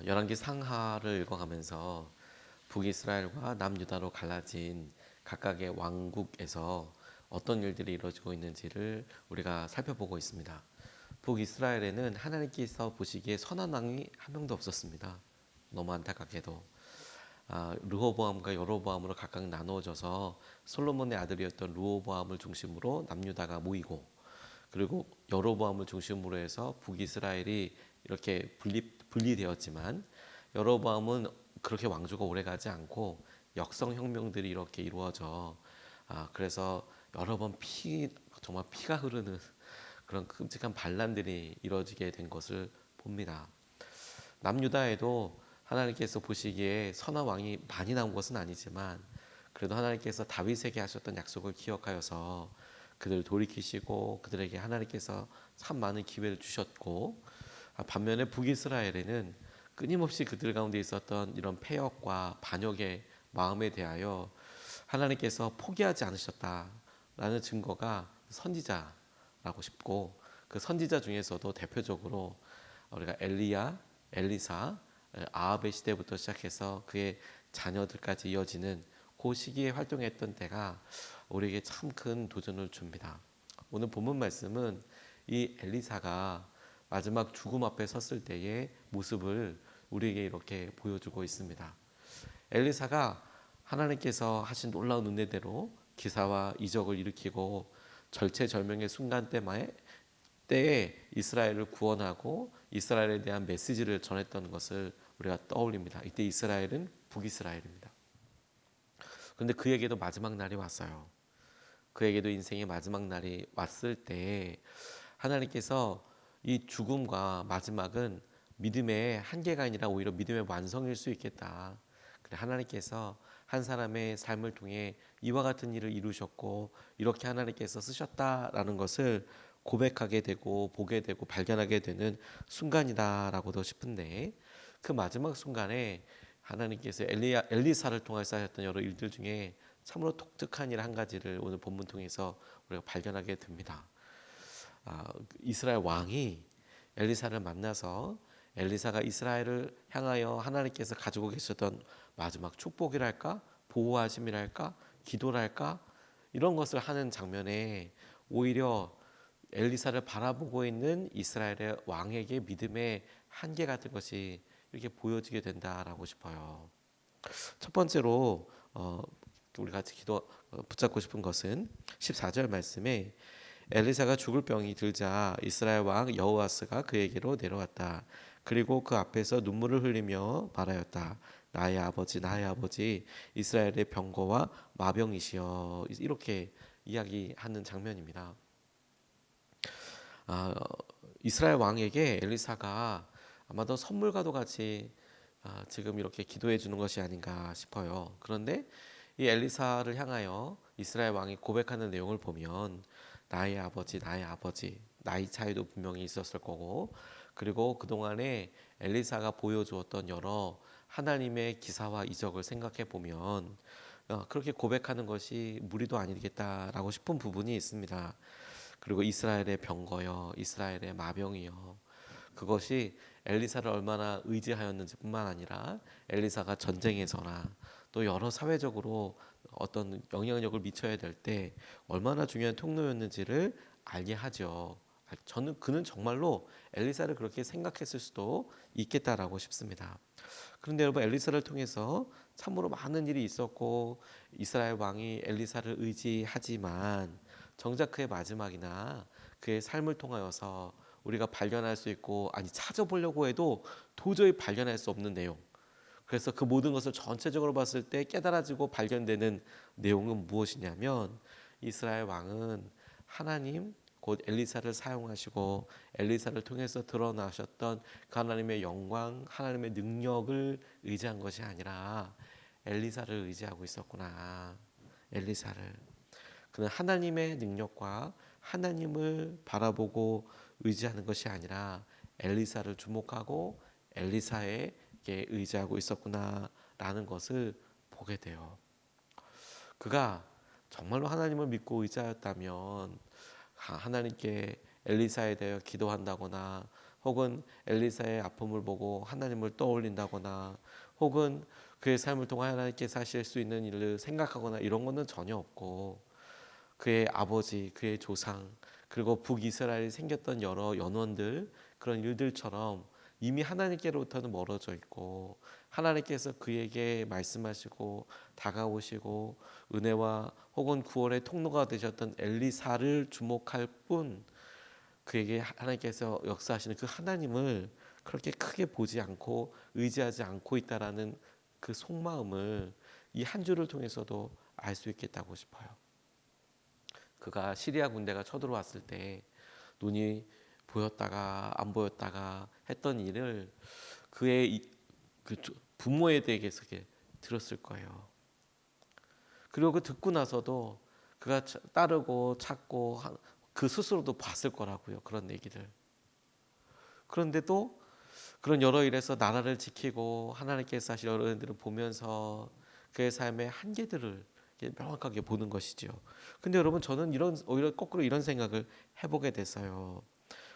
열왕기 상하를 읽어가면서 북이스라엘과 남유다로 갈라진 각각의 왕국에서 어떤 일들이 이루어지고 있는지를 우리가 살펴보고 있습니다. 북이스라엘에는 하나님께서 보시기에 선한 왕이 한 명도 없었습니다. 너무 안타깝게도 르호보암과 여로보암으로 각각 나누어져서 솔로몬의 아들이었던 르호보암을 중심으로 남유다가 모이고, 그리고 여로보암을 중심으로 해서 북이스라엘이 이렇게 분리되었지만, 여로보암은 그렇게 왕조가 오래가지 않고 역성혁명들이 이렇게 이루어져 그래서 여러 번 정말 피가 흐르는 그런 끔찍한 반란들이 이루어지게 된 것을 봅니다. 남유다에도 하나님께서 보시기에 선한 왕이 많이 나온 것은 아니지만, 그래도 하나님께서 다윗에게 하셨던 약속을 기억하여서 그들을 돌이키시고 그들에게 하나님께서 참 많은 기회를 주셨고, 반면에 북이스라엘에는 끊임없이 그들 가운데 있었던 이런 패역과 반역의 마음에 대하여 하나님께서 포기하지 않으셨다라는 증거가 선지자라고 싶고, 그 선지자 중에서도 대표적으로 우리가 엘리야, 엘리사, 아합의 시대부터 시작해서 그의 자녀들까지 이어지는 그 시기에 활동했던 때가 우리에게 참 큰 도전을 줍니다. 오늘 본문 말씀은 이 엘리사가 마지막 죽음 앞에 섰을 때의 모습을 우리에게 이렇게 보여주고 있습니다. 엘리사가 하나님께서 하신 놀라운 은혜대로 기사와 이적을 일으키고 절체절명의 순간 때에 이스라엘을 구원하고 이스라엘에 대한 메시지를 전했던 것을 우리가 떠올립니다. 이때 이스라엘은 북이스라엘입니다. 그런데 그에게도 마지막 날이 왔어요. 그에게도 인생의 마지막 날이 왔을 때 하나님께서 이 죽음과 마지막은 믿음의 한계가 아니라 오히려 믿음의 완성일 수 있겠다. 그래, 하나님께서 한 사람의 삶을 통해 이와 같은 일을 이루셨고 이렇게 하나님께서 쓰셨다라는 것을 고백하게 되고 보게 되고 발견하게 되는 순간이다라고도 싶은데, 그 마지막 순간에 하나님께서 엘리사를 통해서 하셨던 여러 일들 중에 참으로 독특한 일 한 가지를 오늘 본문 통해서 우리가 발견하게 됩니다. 이스라엘 왕이 엘리사를 만나서 엘리사가 이스라엘을 향하여 하나님께서 가지고 계셨던 마지막 축복이랄까, 보호하심이랄까, 기도랄까, 이런 것을 하는 장면에 오히려 엘리사를 바라보고 있는 이스라엘의 왕에게 믿음의 한계 같은 것이 이렇게 보여지게 된다라고 싶어요. 첫 번째로 우리 같이 붙잡고 싶은 것은 14절 말씀에 엘리사가 죽을 병이 들자 이스라엘 왕 여호아스가 그에게로 내려왔다. 그리고 그 앞에서 눈물을 흘리며 말하였다. 나의 아버지, 나의 아버지, 이스라엘의 병거와 마병이시여. 이렇게 이야기하는 장면입니다. 이스라엘 왕에게 엘리사가 아마도 선물과도 같이 지금 이렇게 기도해 주는 것이 아닌가 싶어요. 그런데 이 엘리사를 향하여 이스라엘 왕이 고백하는 내용을 보면 나의 아버지, 나의 아버지, 나이 차이도 분명히 있었을 거고, 그리고 그동안에 엘리사가 보여주었던 여러 하나님의 기사와 이적을 생각해 보면 그렇게 고백하는 것이 무리도 아니겠다라고 싶은 부분이 있습니다. 그리고 이스라엘의 병거여, 이스라엘의 마병이여, 그것이 엘리사를 얼마나 의지하였는지 뿐만 아니라 엘리사가 전쟁에서나 또 여러 사회적으로 어떤 영향력을 미쳐야 될 때 얼마나 중요한 통로였는지를 알게 하죠. 그는 정말로 엘리사를 그렇게 생각했을 수도 있겠다라고 싶습니다. 그런데 여러분, 엘리사를 통해서 참으로 많은 일이 있었고 이스라엘 왕이 엘리사를 의지하지만 정작 그의 마지막이나 그의 삶을 통하여서 우리가 발견할 수 있고, 아니 찾아보려고 해도 도저히 발견할 수 없는 내용, 그래서 그 모든 것을 전체적으로 봤을 때 깨달아지고 발견되는 내용은 무엇이냐면, 이스라엘 왕은 하나님 곧 엘리사를 사용하시고 엘리사를 통해서 드러나셨던 그 하나님의 영광, 하나님의 능력을 의지한 것이 아니라 엘리사를 의지하고 있었구나. 엘리사를. 그는 하나님의 능력과 하나님을 바라보고 의지하는 것이 아니라 엘리사를 주목하고 엘리사에게 의지하고 있었구나라는 것을 보게 돼요. 그가 정말로 하나님을 믿고 의지하였다면 하나님께 엘리사에 대해 기도한다거나 혹은 엘리사의 아픔을 보고 하나님을 떠올린다거나 혹은 그의 삶을 통해 하나님께서 하실 수 있는 일을 생각하거나 이런 거는 전혀 없고 그의 아버지, 그의 조상 그리고 북이스라엘이 생겼던 여러 연원들 그런 일들처럼 이미 하나님께로부터는 멀어져 있고 하나님께서 그에게 말씀하시고 다가오시고 은혜와 혹은 구원의 통로가 되셨던 엘리사를 주목할 뿐 그에게 하나님께서 역사하시는 그 하나님을 그렇게 크게 보지 않고 의지하지 않고 있다라는 그 속마음을 이 한 주를 통해서도 알 수 있겠다고 싶어요. 그가 시리아 군대가 쳐들어왔을 때 눈이 보였다가 안 보였다가 했던 일을 그의 그 부모에 대해서 들었을 거예요. 그리고 그 듣고 나서도 그가 따르고 찾고 그 스스로도 봤을 거라고요. 그런 얘기들. 그런데도 그런 여러 일에서 나라를 지키고 하나님께서 하실 여러 일들을 보면서 그의 삶의 한계들을 명확하게 보는 것이죠. 근데 여러분 저는 오히려 거꾸로 이런 생각을 해보게 됐어요.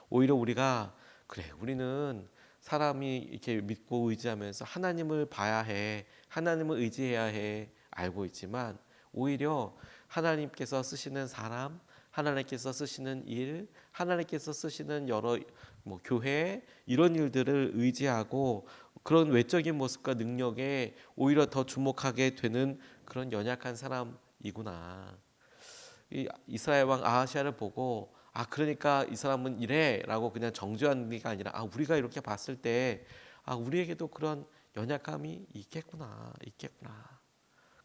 오히려 우리가 그래 우리는 사람이 이렇게 믿고 의지하면서 하나님을 봐야 해, 하나님을 의지해야 해 알고 있지만 오히려 하나님께서 쓰시는 사람, 하나님께서 쓰시는 일, 하나님께서 쓰시는 여러 교회 이런 일들을 의지하고 그런 외적인 모습과 능력에 오히려 더 주목하게 되는 그런 연약한 사람이구나. 이 이스라엘 왕 아하시아를 보고 그러니까 이 사람은 이래라고 그냥 정죄하는 게 아니라 우리가 이렇게 봤을 때 우리에게도 그런 연약함이 있겠구나.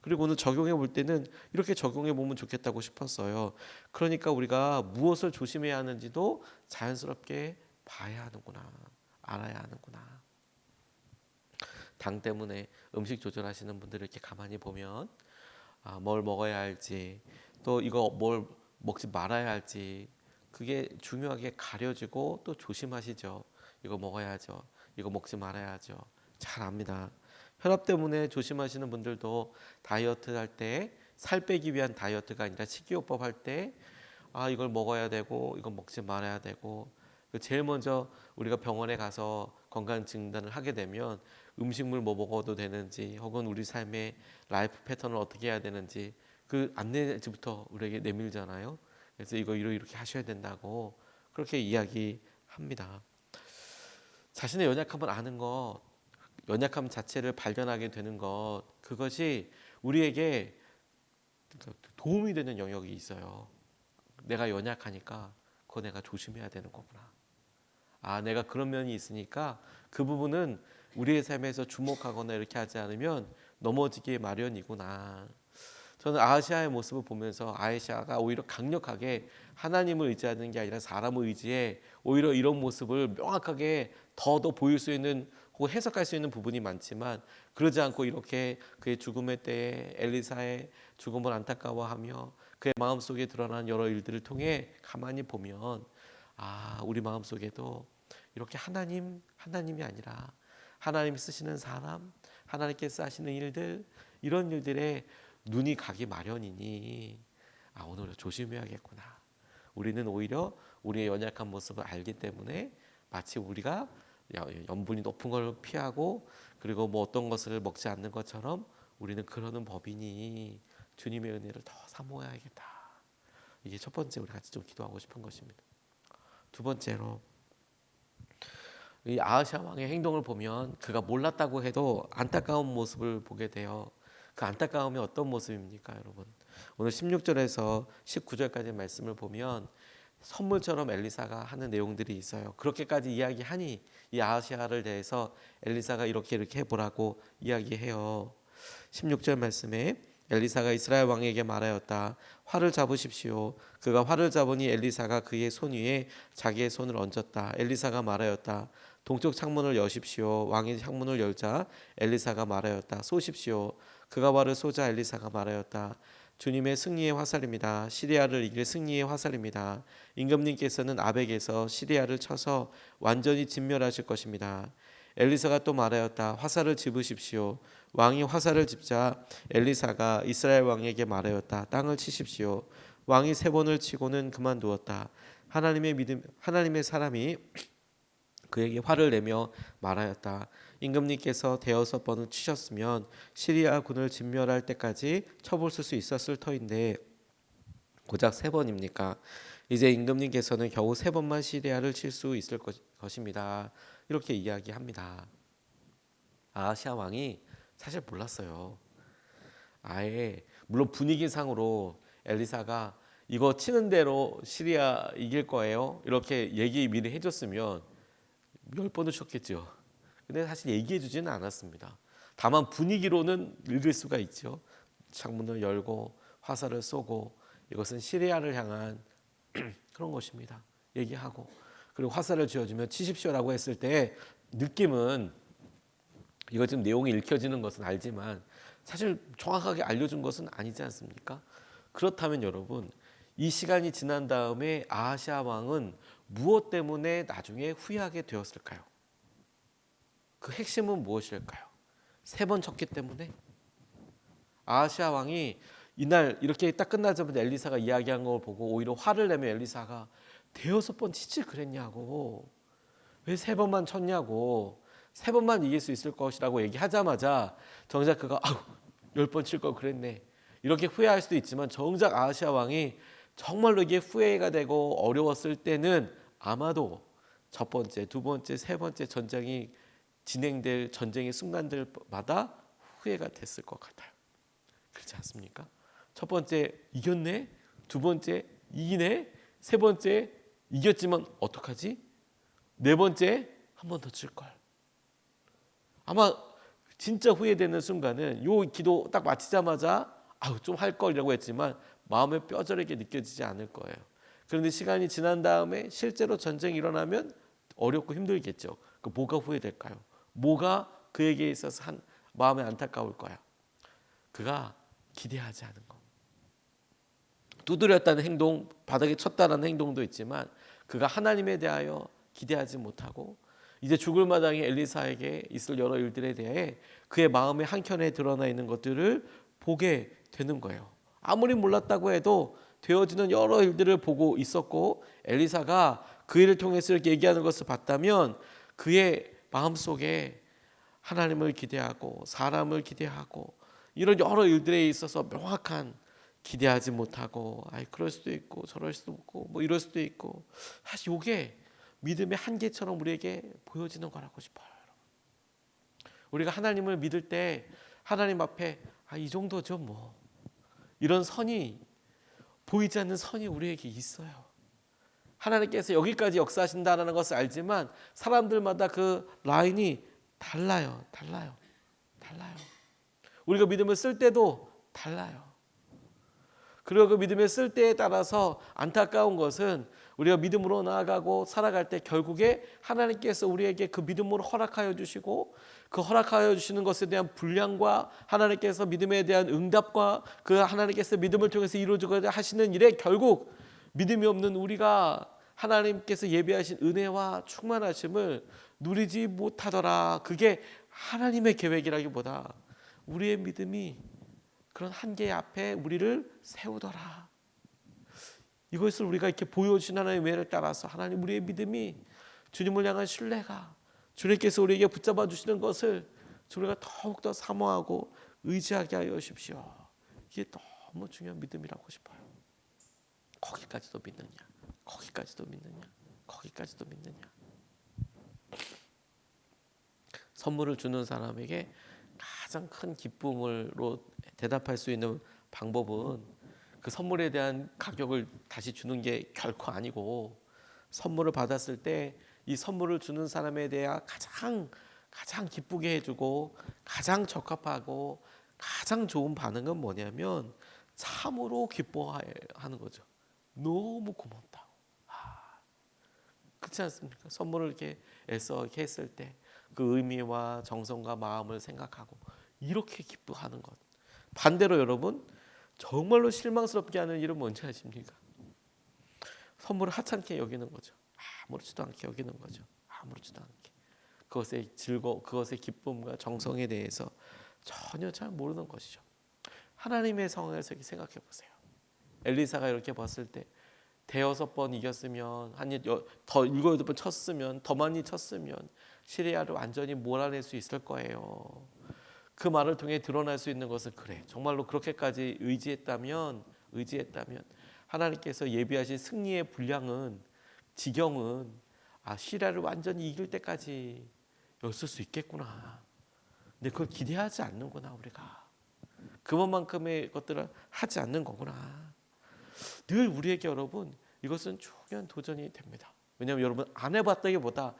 그리고 오늘 적용해 볼 때는 이렇게 적용해 보면 좋겠다고 싶었어요. 그러니까 우리가 무엇을 조심해야 하는지도 자연스럽게 봐야 하는구나. 알아야 하는구나. 당 때문에 음식 조절하시는 분들을 이렇게 가만히 보면 뭘 먹어야 할지 또 이거 뭘 먹지 말아야 할지 그게 중요하게 가려지고 또 조심하시죠. 이거 먹어야죠. 이거 먹지 말아야죠. 잘 압니다. 혈압 때문에 조심하시는 분들도 다이어트 할 때 살 빼기 위한 다이어트가 아니라 식이요법 할 때 이걸 먹어야 되고 이걸 먹지 말아야 되고 제일 먼저 우리가 병원에 가서 건강 진단을 하게 되면 음식물 뭐 먹어도 되는지 혹은 우리 삶의 라이프 패턴을 어떻게 해야 되는지 그 안내지부터 우리에게 내밀잖아요. 그래서 이거 이렇게 하셔야 된다고 그렇게 이야기합니다. 자신의 연약함을 아는 것, 연약함 자체를 발견하게 되는 것, 그것이 우리에게 도움이 되는 영역이 있어요. 내가 연약하니까 그거 내가 조심해야 되는 거구나. 내가 그런 면이 있으니까 그 부분은 우리의 삶에서 주목하거나 이렇게 하지 않으면 넘어지기 마련이구나. 저는 아하시아의 모습을 보면서 아하시아가 오히려 강력하게 하나님을 의지하는 게 아니라 사람을 의지해 오히려 이런 모습을 명확하게 더 보일 수 있는 혹은 해석할 수 있는 부분이 많지만 그러지 않고 이렇게 그의 죽음의 때에 엘리사의 죽음을 안타까워하며 그의 마음속에 드러난 여러 일들을 통해 가만히 보면 우리 마음속에도 이렇게 하나님이 아니라 하나님이 쓰시는 사람, 하나님께서 하시는 일들 이런 일들에 눈이 가기 마련이니 오늘 조심해야겠구나. 우리는 오히려 우리의 연약한 모습을 알기 때문에 마치 우리가 염분이 높은 걸 피하고 그리고 뭐 어떤 것을 먹지 않는 것처럼 우리는 그러는 법이니 주님의 은혜를 더 사모해야겠다. 이게 첫 번째 우리 같이 좀 기도하고 싶은 것입니다. 두 번째로 이 아하시아 왕의 행동을 보면 그가 몰랐다고 해도 안타까운 모습을 보게 돼요. 그 안타까움이 어떤 모습입니까, 여러분? 오늘 16절에서 19절까지 말씀을 보면 선물처럼 엘리사가 하는 내용들이 있어요. 그렇게까지 이야기하니 이 아하시아를 대해서 엘리사가 이렇게 해보라고 이야기해요. 16절 말씀에 엘리사가 이스라엘 왕에게 말하였다. 활을 잡으십시오. 그가 활을 잡으니 엘리사가 그의 손 위에 자기의 손을 얹었다. 엘리사가 말하였다. 동쪽 창문을 여십시오. 왕이 창문을 열자 엘리사가 말하였다. 쏘십시오. 그가 활을 쏘자 엘리사가 말하였다. 주님의 승리의 화살입니다. 시리아를 이길 승리의 화살입니다. 임금님께서는 아벡에서 시리아를 쳐서 완전히 진멸하실 것입니다. 엘리사가 또 말하였다. 화살을 집으십시오. 왕이 화살을 집자 엘리사가 이스라엘 왕에게 말하였다. 땅을 치십시오. 왕이 3번을 치고는 그만두었다. 하나님의 사람이 그에게 화를 내며 말하였다. 임금님께서 대여섯 번을 치셨으면 시리아 군을 진멸할 때까지 쳐부술 수 있었을 터인데 고작 세 번입니까? 이제 임금님께서는 겨우 세 번만 시리아를 칠 수 있을 것입니다. 이렇게 이야기합니다. 아하시아 왕이 사실 몰랐어요. 아예 물론 분위기상으로 엘리사가 이거 치는 대로 시리아 이길 거예요. 이렇게 얘기 미리 해줬으면 10번을 쳤겠죠. 근데 사실 얘기해주지는 않았습니다. 다만 분위기로는 읽을 수가 있죠. 창문을 열고 화살을 쏘고 이것은 시리아를 향한 그런 것입니다. 얘기하고 그리고 화살을 쥐어주면 치십시오라고 했을 때 느낌은 이거 지금 내용이 읽혀지는 것은 알지만 사실 정확하게 알려준 것은 아니지 않습니까? 그렇다면 여러분 이 시간이 지난 다음에 아하시아 왕은 무엇 때문에 나중에 후회하게 되었을까요? 그 핵심은 무엇일까요? 세 번 쳤기 때문에 아하시아 왕이 이날 이렇게 딱 끝나자마자 엘리사가 이야기한 걸 보고 오히려 화를 내며 엘리사가 대여섯 번 치지 그랬냐고 왜 세 번만 쳤냐고 세 번만 이길 수 있을 것이라고 얘기하자마자 정작 그가 10번 칠 걸 그랬네 이렇게 후회할 수도 있지만 정작 아하시아 왕이 정말로 이게 후회가 되고 어려웠을 때는 아마도 첫 번째, 두 번째, 세 번째 전쟁이 진행될 전쟁의 순간들마다 후회가 됐을 것 같아요. 그렇지 않습니까? 첫 번째 이겼네, 두 번째 이기네, 세 번째 이겼지만 어떡하지? 네 번째 한 번 더 칠 걸. 아마 진짜 후회되는 순간은 요 기도 딱 마치자마자 좀 할 걸이라고 했지만 마음에 뼈저리게 느껴지지 않을 거예요. 그런데 시간이 지난 다음에 실제로 전쟁이 일어나면 어렵고 힘들겠죠. 그 뭐가 후회될까요? 뭐가 그에게 있어서 마음에 안타까울 거야. 그가 기대하지 않은 것. 두드렸다는 행동, 바닥에 쳤다는 행동도 있지만 그가 하나님에 대하여 기대하지 못하고 이제 죽을 마당에 엘리사에게 있을 여러 일들에 대해 그의 마음의 한켠에 드러나 있는 것들을 보게 되는 거예요. 아무리 몰랐다고 해도 되어지는 여러 일들을 보고 있었고 엘리사가 그 일을 통해서 이렇게 얘기하는 것을 봤다면 그의 마음속에 하나님을 기대하고 사람을 기대하고 이런 여러 일들에 있어서 명확한 기대하지 못하고 그럴 수도 있고 저럴 수도 있고 뭐 이럴 수도 있고 사실 이게 믿음의 한계처럼 우리에게 보여지는 거라고 싶어요. 우리가 하나님을 믿을 때 하나님 앞에 이 정도죠 뭐 이런 선이 보이지 않는 선이 우리에게 있어요. 하나님께서 여기까지 역사하신다는 것을 알지만 사람들마다 그 라인이 달라요. 우리가 믿음을 쓸 때도 달라요. 그리고 그 믿음을 쓸 때에 따라서 안타까운 것은 우리가 믿음으로 나아가고 살아갈 때 결국에 하나님께서 우리에게 그 믿음으로 허락하여 주시고 그 허락하여 주시는 것에 대한 분량과 하나님께서 믿음에 대한 응답과 그 하나님께서 믿음을 통해서 이루어지고자 하시는 일에 결국 믿음이 없는 우리가 하나님께서 예비하신 은혜와 충만하심을 누리지 못하더라. 그게 하나님의 계획이라기보다 우리의 믿음이 그런 한계 앞에 우리를 세우더라. 이것을 우리가 이렇게 보여주신 하나님의 은혜를 따라서 하나님 우리의 믿음이 주님을 향한 신뢰가 주님께서 우리에게 붙잡아 주시는 것을 우리가 더욱더 사모하고 의지하게 하여 주십시오. 이게 너무 중요한 믿음이라고 싶어요. 거기까지도 믿느냐? 선물을 주는 사람에게 가장 큰 기쁨으로 대답할 수 있는 방법은 그 선물에 대한 가격을 다시 주는 게 결코 아니고 선물을 받았을 때 이 선물을 주는 사람에 대해 가장 기쁘게 해주고 가장 적합하고 가장 좋은 반응은 뭐냐면 참으로 기뻐하는 거죠. 너무 고맙다고. 그렇지 않습니까? 선물을 이렇게 애써 이렇게 했을 때 그 의미와 정성과 마음을 생각하고 이렇게 기뻐하는 것. 반대로 여러분 정말로 실망스럽게 하는 일은 뭔지 아십니까? 선물을 하찮게 여기는 거죠. 아무렇지도 않게 여기는 거죠. 아무렇지도 않게. 그것의 그것의 기쁨과 정성에 대해서 전혀 잘 모르는 것이죠. 하나님의 상황에서 생각해 보세요. 엘리사가 이렇게 봤을 때 대여섯 번 이겼으면 더 일곱 여덟 번 쳤으면 더 많이 쳤으면 시리아를 완전히 몰아낼 수 있을 거예요. 그 말을 통해 드러날 수 있는 것은 그래. 정말로 그렇게까지 의지했다면 하나님께서 예비하신 승리의 분량은 지경은 시리아를 완전히 이길 때까지 였을 수 있겠구나. 근데 그걸 기대하지 않는구나 우리가. 그것만큼의 것들을 하지 않는 거구나. 늘 우리에게 여러분 이것은 중요한 도전이 됩니다. 왜냐하면 여러분 안 해봤다기보다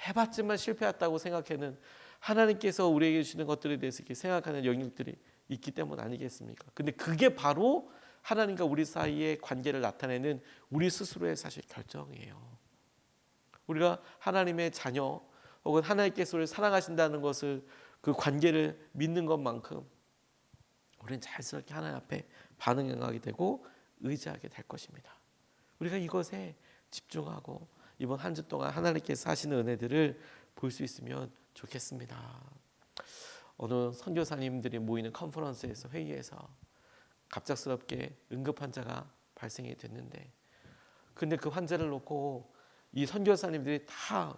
해봤지만 실패했다고 생각하는 하나님께서 우리에게 주시는 것들에 대해서 이렇게 생각하는 영역들이 있기 때문 아니겠습니까? 근데 그게 바로 하나님과 우리 사이의 관계를 나타내는 우리 스스로의 사실 결정이에요. 우리가 하나님의 자녀 혹은 하나님께서 우리를 사랑하신다는 것을 그 관계를 믿는 것만큼 우리는 자연스럽게 하나님 앞에 반응하게 되고 의지하게 될 것입니다. 우리가 이것에 집중하고 이번 한 주 동안 하나님께서 하시는 은혜들을 볼 수 있으면 좋겠습니다. 어느 선교사님들이 모이는 컨퍼런스에서 회의에서 갑작스럽게 응급 환자가 발생이 됐는데 근데 그 환자를 놓고 이 선교사님들이 다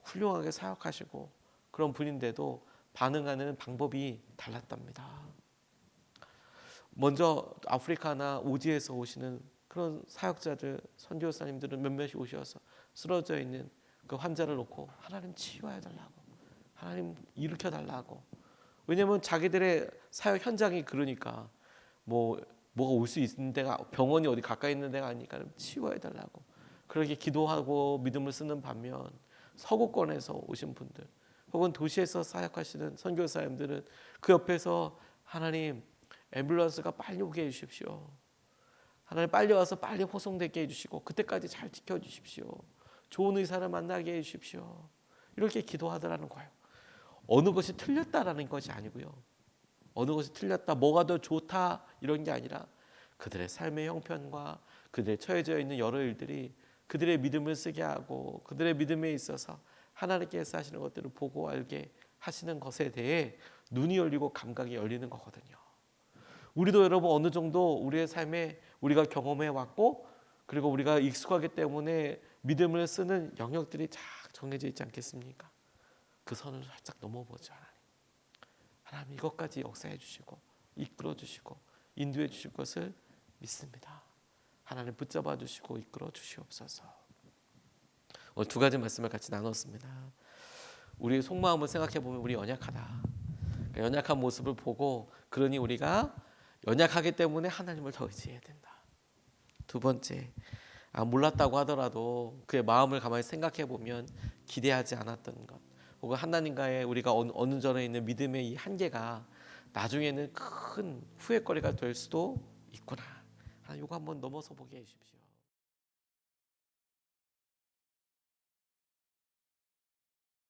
훌륭하게 사역하시고 그런 분인데도 반응하는 방법이 달랐답니다. 먼저 아프리카나 오지에서 오시는 그런 사역자들, 선교사님들은 몇몇이 오셔서 쓰러져 있는 그 환자를 놓고 하나님 치유해 달라고, 하나님 일으켜 달라고. 왜냐하면 자기들의 사역 현장이 그러니까 뭐가 올 수 있는 데가 병원이 어디 가까이 있는 데가 아니니까 치유해 달라고 그렇게 기도하고 믿음을 쓰는 반면 서구권에서 오신 분들 혹은 도시에서 사역하시는 선교사님들은 그 옆에서 하나님 앰뷸런스가 빨리 오게 해주십시오. 하나님 빨리 와서 빨리 호송되게 해주시고 그때까지 잘 지켜주십시오. 좋은 의사를 만나게 해주십시오. 이렇게 기도하더라는 거예요. 어느 것이 틀렸다라는 것이 아니고요. 어느 것이 틀렸다, 뭐가 더 좋다 이런 게 아니라 그들의 삶의 형편과 그들의 처해져 있는 여러 일들이 그들의 믿음을 쓰게 하고 그들의 믿음에 있어서 하나님께서 하시는 것들을 보고 알게 하시는 것에 대해 눈이 열리고 감각이 열리는 거거든요. 우리도 여러분 어느 정도 우리의 삶에 우리가 경험해 왔고 그리고 우리가 익숙하기 때문에 믿음을 쓰는 영역들이 쫙 정해져 있지 않겠습니까? 그 선을 살짝 넘어보죠. 하나님 이것까지 역사해 주시고 이끌어 주시고 인도해 주실 것을 믿습니다. 하나님 붙잡아 주시고 이끌어 주시옵소서. 오늘 두 가지 말씀을 같이 나눴습니다. 우리의 속마음을 생각해 보면 우리 연약하다. 그러니까 연약한 모습을 보고 그러니 우리가 연약하기 때문에 하나님을 더 의지해야 된다. 두 번째, 몰랐다고 하더라도 그의 마음을 가만히 생각해 보면 기대하지 않았던 것 혹은 하나님과의 우리가 어느 전에 있는 믿음의 이 한계가 나중에는 큰 후회거리가 될 수도 있구나. 이거 한번 넘어서 보게 해주십시오.